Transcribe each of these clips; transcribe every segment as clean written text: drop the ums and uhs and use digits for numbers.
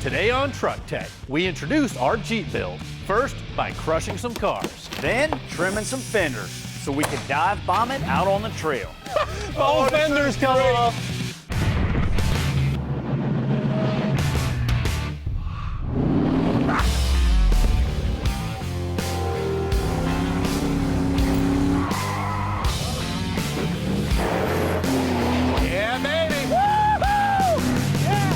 Today on Truck Tech, we introduce our Jeep build. First, by crushing some cars. Then trimming some fenders so we can dive bomb it out on the trail. Oh, fenders come off. Yeah, baby. Woo-hoo! Yeah.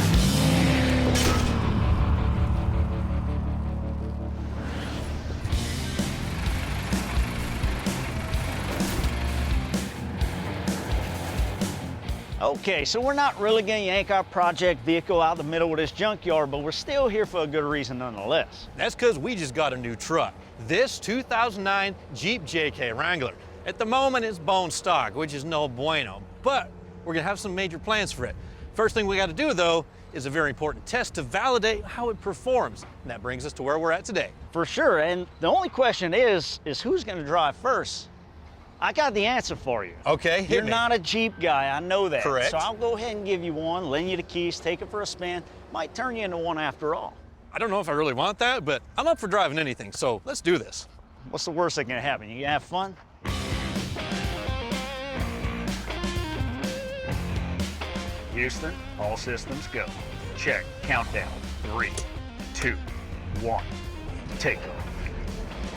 Okay, so we're not really gonna yank our project vehicle out the middle of this junkyard, but we're still here for a good reason nonetheless. That's because we just got a new truck. This 2009 Jeep JK Wrangler. At the moment, it's bone stock, which is no bueno, but we're gonna have some major plans for it. First thing we gotta do, though, is a very important test to validate how it performs. And that brings us to where we're at today. For sure, and the only question is who's gonna drive first? I got the answer for you. Okay, hit You're me. not a Jeep guy, I know that. Correct. So I'll go ahead and give you one, lend you the keys, take it for a spin. Might turn you into one after all. I don't know if I really want that, but I'm up for driving anything, so let's do this. What's the worst that can happen? You gonna have fun? Houston, all systems go. Check, countdown, 3, 2, 1, take off.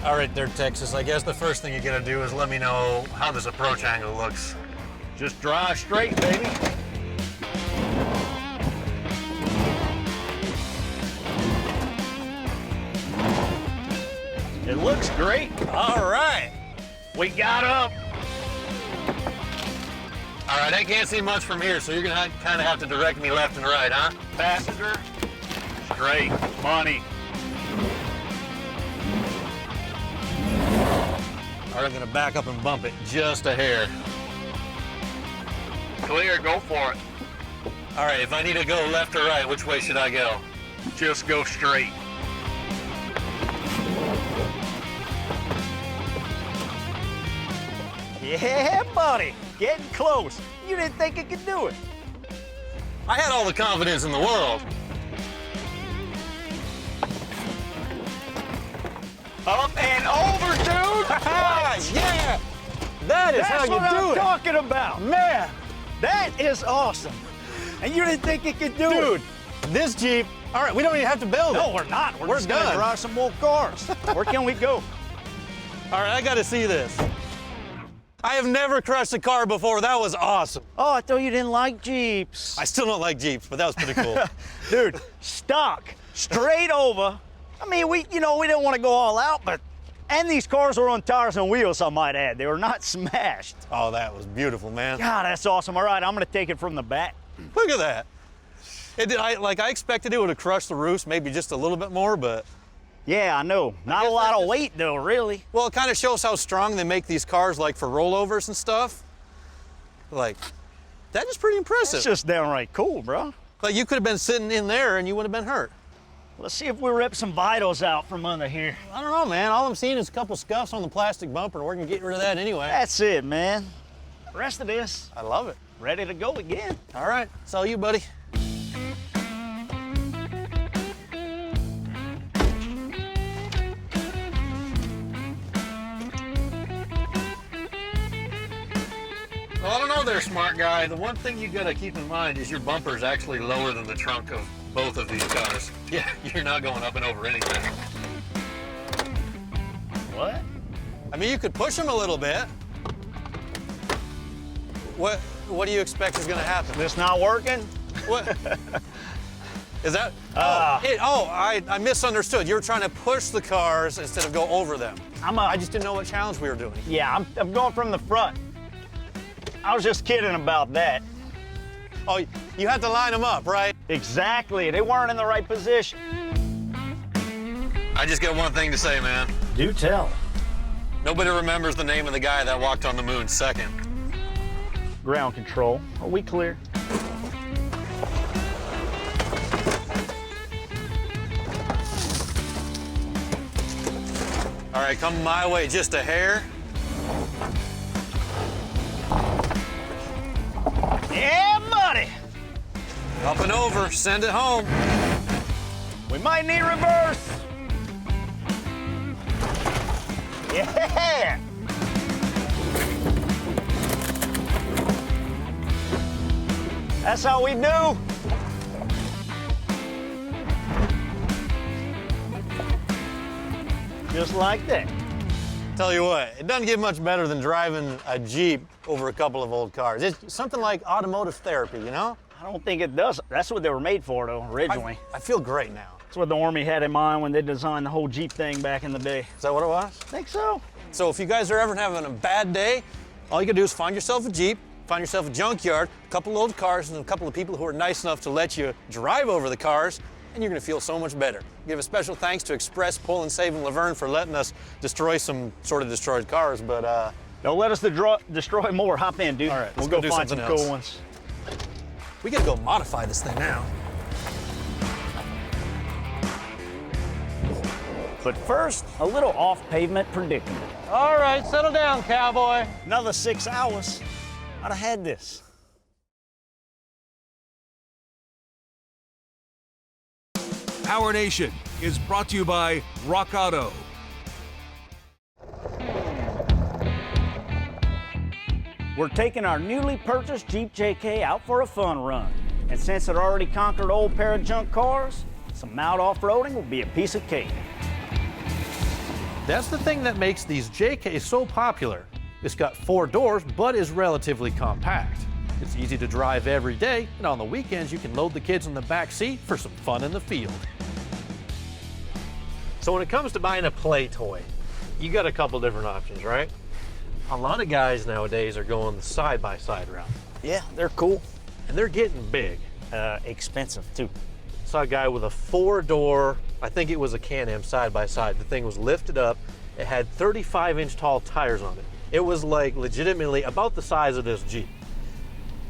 All right there, Texas. I guess the first thing you gotta do is let me know how this approach angle looks. Just drive straight, baby. It looks great. All right. We got up. All right, I can't see much from here, so you're gonna kind of have to direct me left and right, huh? Passenger, straight, money. All right, I'm gonna back up and bump it just a hair. Clear, go for it. All right, if I need to go left or right, which way should I go? Just go straight. Yeah, buddy, getting close. You didn't think it could do it. I had all the confidence in the world. Up and over, dude. Yeah, that is how That's what you do I'm it. talking about. Man, That is awesome. And you didn't think it could do it. dude, this Jeep, all right, we don't even have to build it. No, we're not. We're just gonna done. drive some more cars. Where can we go? All right, I gotta see this. I have never crushed a car before. That was awesome. Oh, I thought you didn't like Jeeps. I still don't like Jeeps, but that was pretty cool. Dude, stock, straight over. I mean, we didn't want to go all out, and these cars were on tires and wheels, I might add. They were not smashed. Oh, that was beautiful, man. God, that's awesome. All right, I'm gonna take it from the back. Look at that. I expected it would have crushed the roofs, maybe just a little bit more, but Yeah, I know. Not a guess lot that of just- weight though, really. well, it kind of shows how strong they make these cars, like for rollovers and stuff. Like, that is pretty impressive. It's just downright cool, bro. Like, you could have been sitting in there and you wouldn't have been hurt. Let's see if we rip some vitals out from under here. I don't know, man. All I'm seeing is a couple scuffs on the plastic bumper, and we're gonna get rid of that anyway. That's it, man. The rest of this, I love it. ready to go again. All right, it's all you, buddy. Well, I don't know there, smart guy. The one thing you gotta keep in mind is your bumper is actually lower than the trunk of both of these cars. Yeah, you're not going up and over anything. What? I mean, you could push them a little bit. What do you expect is gonna happen? This not working? What? Is that? I misunderstood. You were trying to push the cars instead of go over them. I just didn't know what challenge we were doing. Yeah, I'm going from the front. I was just kidding about that. Oh, you had to line them up, right? Exactly, they weren't in the right position. I just got one thing to say, man. Do tell. Nobody remembers the name of the guy that walked on the moon second. Ground control, are we clear? All right, come my way just a hair. Yeah, buddy. Up and over, send it home. We might need reverse. Yeah! That's how we do. Just like that. Tell you what, it doesn't get much better than driving a Jeep over a couple of old cars. It's something like automotive therapy, you know? I don't think it does. That's what they were made for, though, originally. I feel great now. That's what the Army had in mind when they designed the whole Jeep thing back in the day. Is that what it was? I think so. So if you guys are ever having a bad day, all you gotta do is find yourself a Jeep, find yourself a junkyard, a couple of old cars, and a couple of people who are nice enough to let you drive over the cars, and you're gonna feel so much better. Give a special thanks to Express Pull and Save in LaVergne for letting us destroy some sort of destroyed cars, but Don't let us destroy more. Hop in, dude. all right, we'll let's go do find some something else. cool ones. we gotta go modify this thing now. But first, a little off-pavement predicament. All right, settle down, cowboy. Another 6 hours. I'd have had this. PowerNation is brought to you by Rock Auto. We're taking our newly purchased Jeep JK out for a fun run. And since it already conquered an old pair of junk cars, some mild off-roading will be a piece of cake. That's the thing that makes these JKs so popular. It's got 4 doors, but is relatively compact. It's easy to drive every day, and on the weekends you can load the kids in the back seat for some fun in the field. So when it comes to buying a play toy, you got a couple different options, right? A lot of guys nowadays are going the side-by-side route, Yeah, they're cool. and they're getting big. Expensive, too. Saw a guy with a 4-door, I think it was a Can-Am side-by-side. The thing was lifted up. It had 35-inch tall tires on it. It was like legitimately about the size of this Jeep.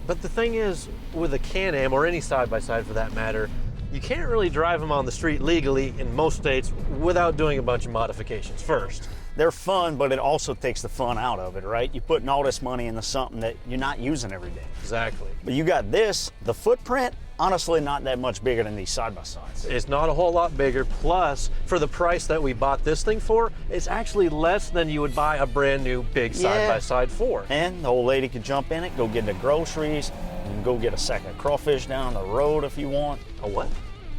But the thing is, with a Can-Am, or any side-by-side for that matter, you can't really drive them on the street legally in most states without doing a bunch of modifications first. They're fun, but it also takes the fun out of it, right? You're putting all this money into something that you're not using every day. Exactly. But you got this, the footprint, honestly not that much bigger than these side-by-sides. It's not a whole lot bigger, plus for the price that we bought this thing for, it's actually less than you would buy a brand new big side-by-side for. And the old lady could jump in it, go get the groceries, and go get a sack of crawfish down the road if you want. A what?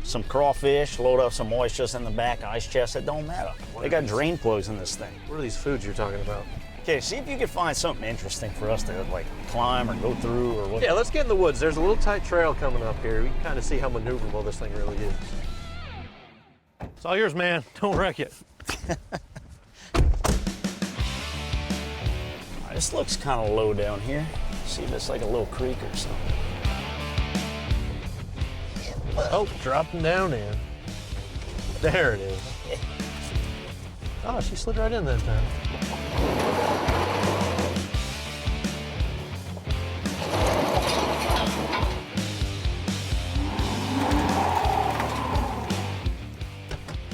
Some crawfish, load up some oysters in the back, ice chest, it don't matter. They got drain plugs in this thing. What are these foods you're talking about? Okay, see if you can find something interesting for us to like climb or go through or what. Yeah, let's get in the woods. There's a little tight trail coming up here. We can kind of see how maneuverable this thing really is. It's all yours, man. Don't wreck it. This looks kind of low down here. See if it's like a little creek or something. Oh, dropping down in. There it is. Oh, she slid right in that time.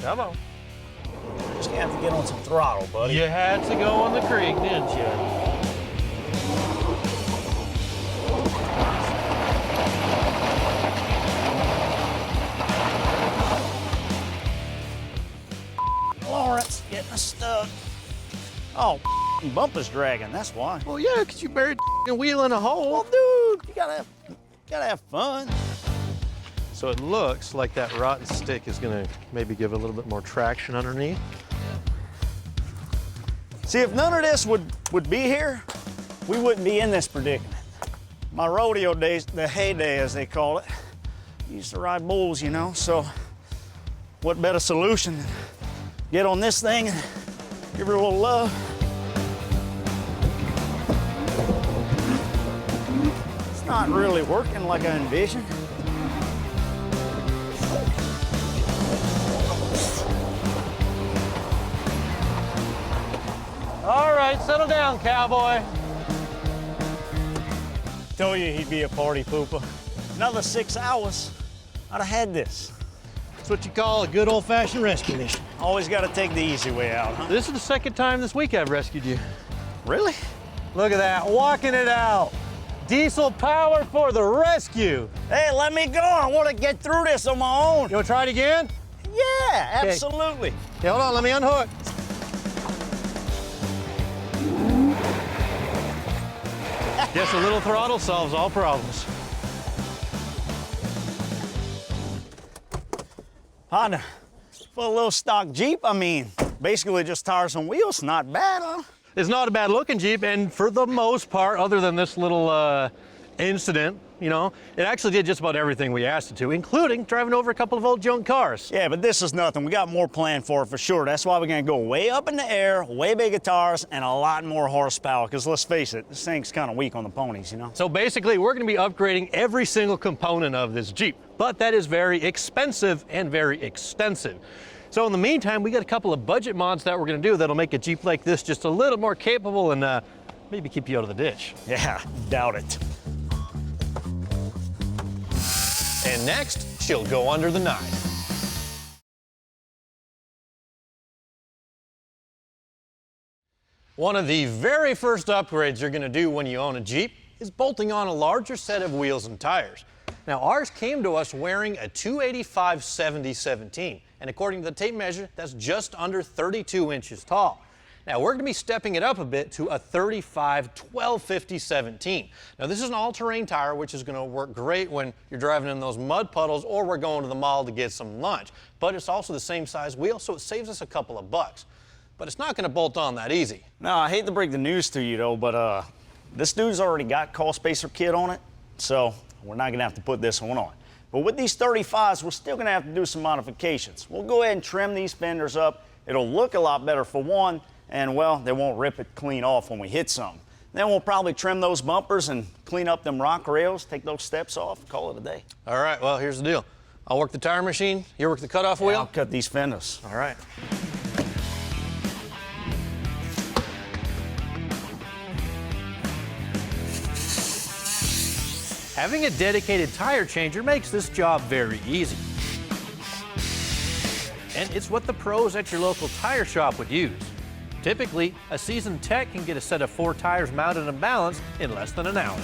Come on. Just gonna have to get on some throttle, buddy. You had to go on the creek, didn't you? Lawrence, getting us stuck. Oh, bumper's dragging, that's why. Well, yeah, because you buried a wheel in a hole. Well, dude, you gotta have fun. So it looks like that rotten stick is gonna maybe give a little bit more traction underneath. See, if none of this would be here, we wouldn't be in this predicament. My rodeo days, the heyday as they call it, used to ride bulls, you know, so what better solution than get on this thing and give her a little love. It's not really working like I envisioned. All right, settle down, cowboy. Told you he'd be a party pooper. Another 6 hours, I'd have had this. That's what you call a good old-fashioned rescue mission. Always got to take the easy way out, huh? This is the second time this week I've rescued you. Really? Look at that, walking it out. Diesel power for the rescue. Hey, let me go. I want to get through this on my own. You want to try it again? Yeah, absolutely. Okay, hold on, let me unhook. Guess a little throttle solves all problems. Honda, for a little stock Jeep, I mean, basically just tires and wheels, not bad, huh? It's not a bad looking Jeep, and for the most part, other than this little incident, you know, it actually did just about everything we asked it to, including driving over a couple of old junk cars. Yeah, but this is nothing. We got more planned for it for sure. That's why we're gonna go way up in the air, way bigger tires, and a lot more horsepower, because let's face it, this thing's kind of weak on the ponies, you know? So basically, we're gonna be upgrading every single component of this Jeep, but that is very expensive and very extensive. So in the meantime, we got a couple of budget mods that we're gonna do that'll make a Jeep like this just a little more capable and maybe keep you out of the ditch. Yeah, doubt it. And next, she'll go under the knife. One of the very first upgrades you're gonna do when you own a Jeep is bolting on a larger set of wheels and tires. Now ours came to us wearing a 285/70/17, and according to the tape measure, that's just under 32 inches tall. Now we're gonna be stepping it up a bit to a 35/12/50/17. Now this is an all-terrain tire, which is gonna work great when you're driving in those mud puddles or we're going to the mall to get some lunch. But it's also the same size wheel, so it saves us a couple of bucks. But it's not gonna bolt on that easy. No, I hate to break the news to you though, but this dude's already got call spacer kit on it, so we're not gonna have to put this one on. But with these 35s, we're still gonna have to do some modifications. We'll go ahead and trim these fenders up. It'll look a lot better for one, and well, they won't rip it clean off when we hit some. Then we'll probably trim those bumpers and clean up them rock rails, take those steps off, call it a day. All right, well, here's the deal. I'll work the tire machine, you work the cutoff wheel. I'll cut these fenders. All right. Having a dedicated tire changer makes this job very easy. And it's what the pros at your local tire shop would use. Typically, a seasoned tech can get a set of 4 tires mounted and balanced in less than an hour.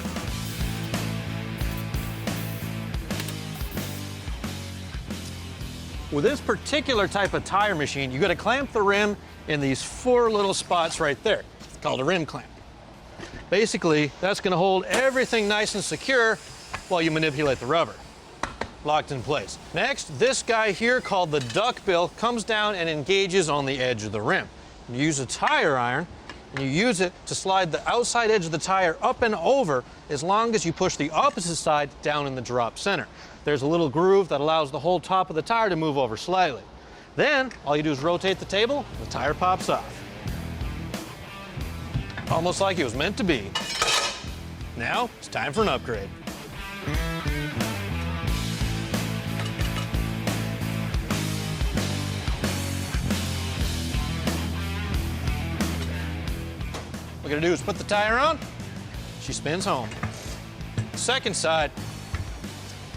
With this particular type of tire machine, you got to clamp the rim in these 4 little spots right there. It's called a rim clamp. Basically, that's going to hold everything nice and secure while you manipulate the rubber. Locked in place. Next, this guy here called the duckbill comes down and engages on the edge of the rim. You use a tire iron and you use it to slide the outside edge of the tire up and over as long as you push the opposite side down in the drop center. There's a little groove that allows the whole top of the tire to move over slightly. Then, all you do is rotate the table, the tire pops off. Almost like it was meant to be. Now, it's time for an upgrade. What we're gonna do is put the tire on, she spins home. Second side,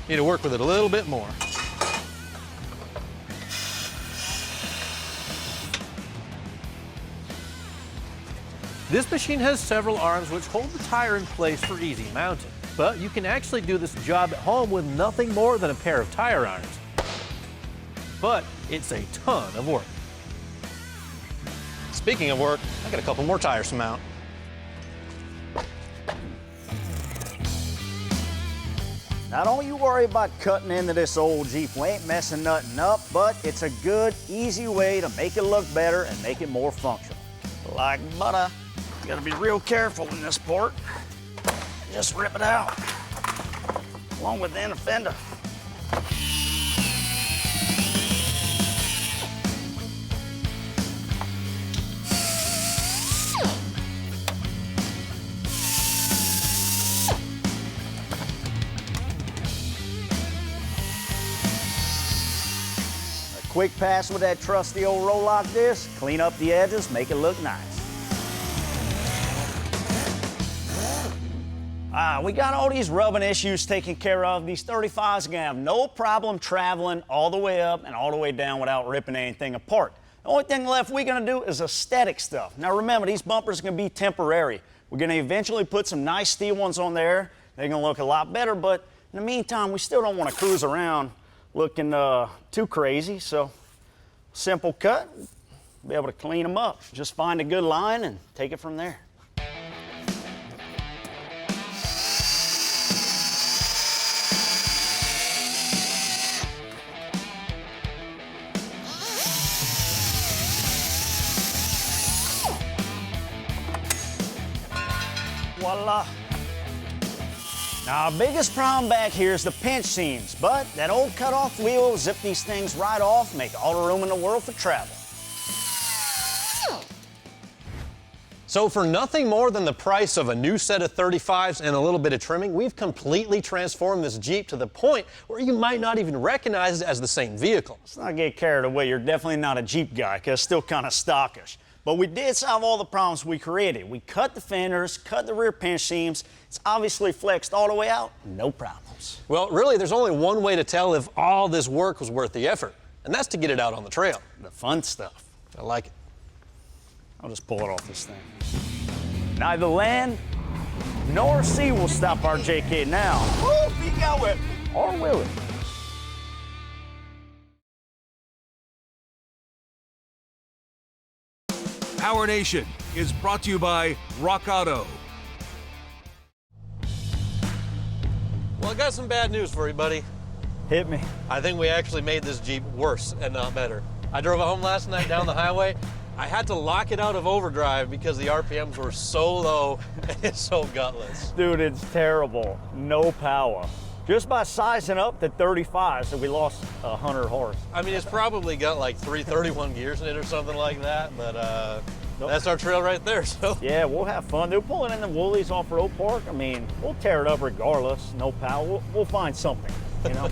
need to work with it a little bit more. This machine has several arms which hold the tire in place for easy mounting, but you can actually do this job at home with nothing more than a pair of tire irons. But it's a ton of work. Speaking of work, I got a couple more tires to mount. Now don't you worry about cutting into this old Jeep. We ain't messing nothing up, but it's a good, easy way to make it look better and make it more functional. Like butter. You gotta be real careful in this part. Just rip it out, along with the inner fender. Quick pass with that trusty old roll-lock disc, clean up the edges, make it look nice. We got all these rubbing issues taken care of. These 35s are gonna have no problem traveling all the way up and all the way down without ripping anything apart. The only thing left we're gonna do is aesthetic stuff. Now remember, these bumpers are gonna be temporary. We're gonna eventually put some nice steel ones on there. They're gonna look a lot better, but in the meantime, we still don't wanna cruise around looking too crazy, so Simple cut, be able to clean them up. Just find a good line and take it from there. Voila. Now, our biggest problem back here is the pinch seams, but that old cut-off wheel will zip these things right off, make all the room in the world for travel. So for nothing more than the price of a new set of 35s and a little bit of trimming, we've completely transformed this Jeep to the point where you might not even recognize it as the same vehicle. Let's not get carried away. You're definitely not a Jeep guy, because it's still kind of stockish. But we did solve all the problems we created. We cut the fenders, cut the rear pinch seams. It's obviously flexed all the way out, no problems. Well, really, there's only one way to tell if all this work was worth the effort, and that's to get it out on the trail. The fun stuff. I like it. I'll just pull it off this thing. Neither land nor sea will stop our JK now. Woo, be going. Or will it? PowerNation is brought to you by Rock Auto. Well, I got some bad news for you, buddy. Hit me. I think we actually made this Jeep worse and not better. I drove it home last night down the highway. I had to lock it out of overdrive because the RPMs were so low and it's so gutless. Dude, it's terrible. No power. Just by sizing up to 35, so we lost 100 horse. I mean, it's probably got like 331 gears in it or something like that, but that's our trail right there, so. Yeah, we'll have fun. They're pulling in the Woolies off-road park. I mean, we'll tear it up regardless. No power. We'll find something, you know?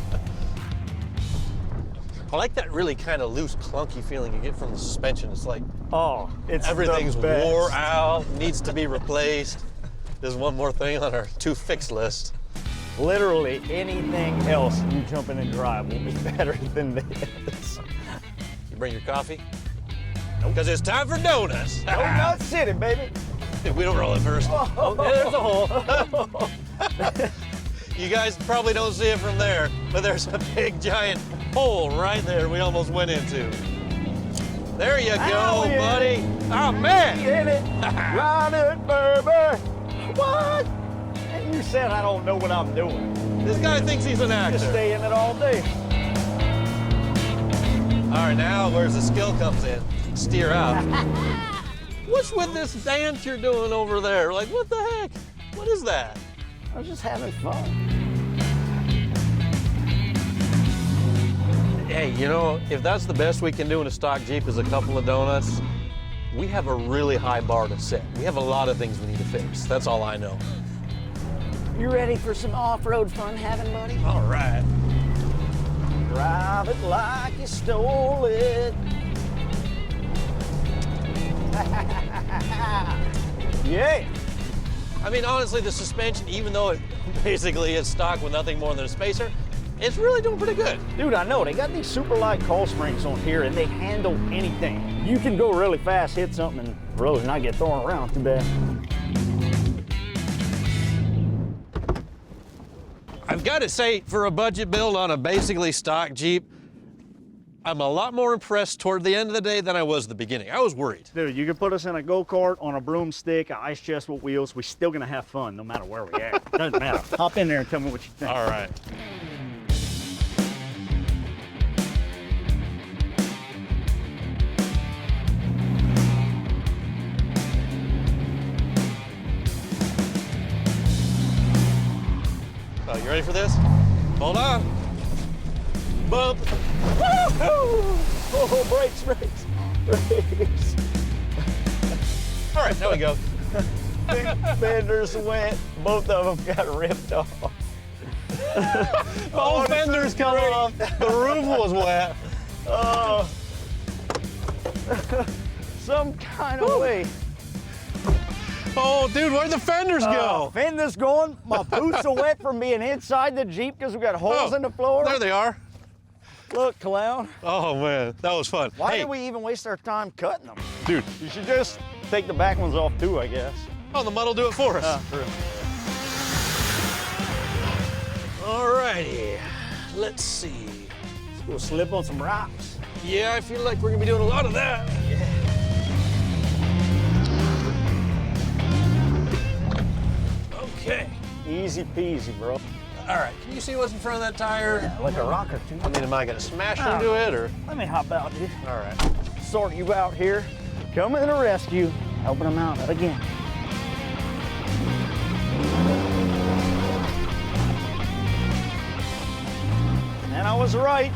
I like that really kind of loose, clunky feeling you get from the suspension. It's like, oh, it's everything's the best. wore out, needs to be replaced. There's one more thing on our to fix list. Literally anything else you jump in and drive will be better than this. You bring your coffee? Because it's time for donuts. Donut City, baby. We don't roll it first. Oh, there's a hole. You guys probably don't see it from there, but there's a big giant hole right there we almost went into. There you go, yeah. buddy. Oh, man. Get it. Ride it, baby. What? And you said I don't know what I'm doing. This guy thinks he's an actor. Just stay in it all day. All right, now where's the skill comes in? Steer out. What's with this dance you're doing over there? Like, what the heck? What is that? I was just having fun. Hey, you know, if that's the best we can do in a stock Jeep is a couple of donuts, we have a really high bar to set. We have a lot of things we need to fix. That's all I know. You ready for some off-road fun having, buddy? All right. Drive it like you stole it. Yeah. I mean, honestly, the suspension, even though it basically is stock with nothing more than a spacer, it's really doing pretty good. Dude, I know. They got these super light coil springs on here, and they handle anything. You can go really fast, hit something, and really not get thrown around too bad. I've got to say, for a budget build on a basically stock Jeep, I'm a lot more impressed toward the end of the day than I was at the beginning. I was worried. Dude, you can put us in a go-kart, on a broomstick, an ice chest with wheels. We're still gonna have fun no matter where we at. Doesn't matter. Hop in there and tell me what you think. All right. Oh, you ready for this? Hold on. Bump. Woo-hoo! Oh, brakes. All right, there we go. Fenders went. Both of them got ripped off. Both fenders come off. The roof was wet. Oh. Some kind of way. Oh, dude, where'd the fenders go? Fenders going. My boots are wet from being inside the Jeep because we got holes in the floor. There they are. Look, clown. Oh, man, that was fun. Why hey, did we even waste our time cutting them? dude. You should just take the back ones off too, I guess. Oh, the mud will do it for us. True. All righty, let's see. We'll slip on some rocks. Yeah, I feel like we're gonna be doing a lot of that. Okay. Easy peasy, bro. All right, can you see what's in front of that tire? Yeah, like a rock or two. I mean, am I gonna smash into it or? Let me hop out, dude. All right. Sort you out here. Coming to the rescue, helping them out again. And I was right.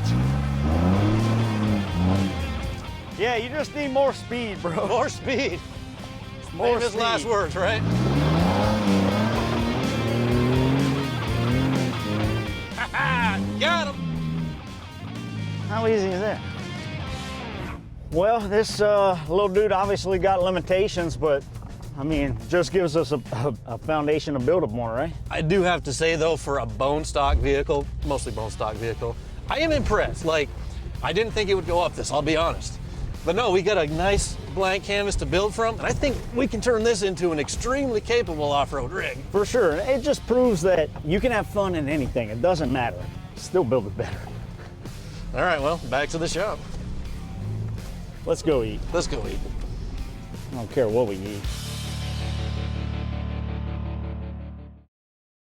Yeah, you just need more speed, bro. More speed. More Famous speed. last words, right? Got him. How easy is that? Well, this little dude obviously got limitations, but I mean, just gives us a foundation to build upon, right? I do have to say though, for a bone stock vehicle, mostly bone stock vehicle, I am impressed. Like, I didn't think it would go up this, I'll be honest. But no, we got a nice blank canvas to build from, and I think we can turn this into an extremely capable off-road rig. For sure. It just proves that you can have fun in anything. It doesn't matter. Still build it better. All right, well, back to the shop. Let's go eat. Let's go eat. I don't care what we eat.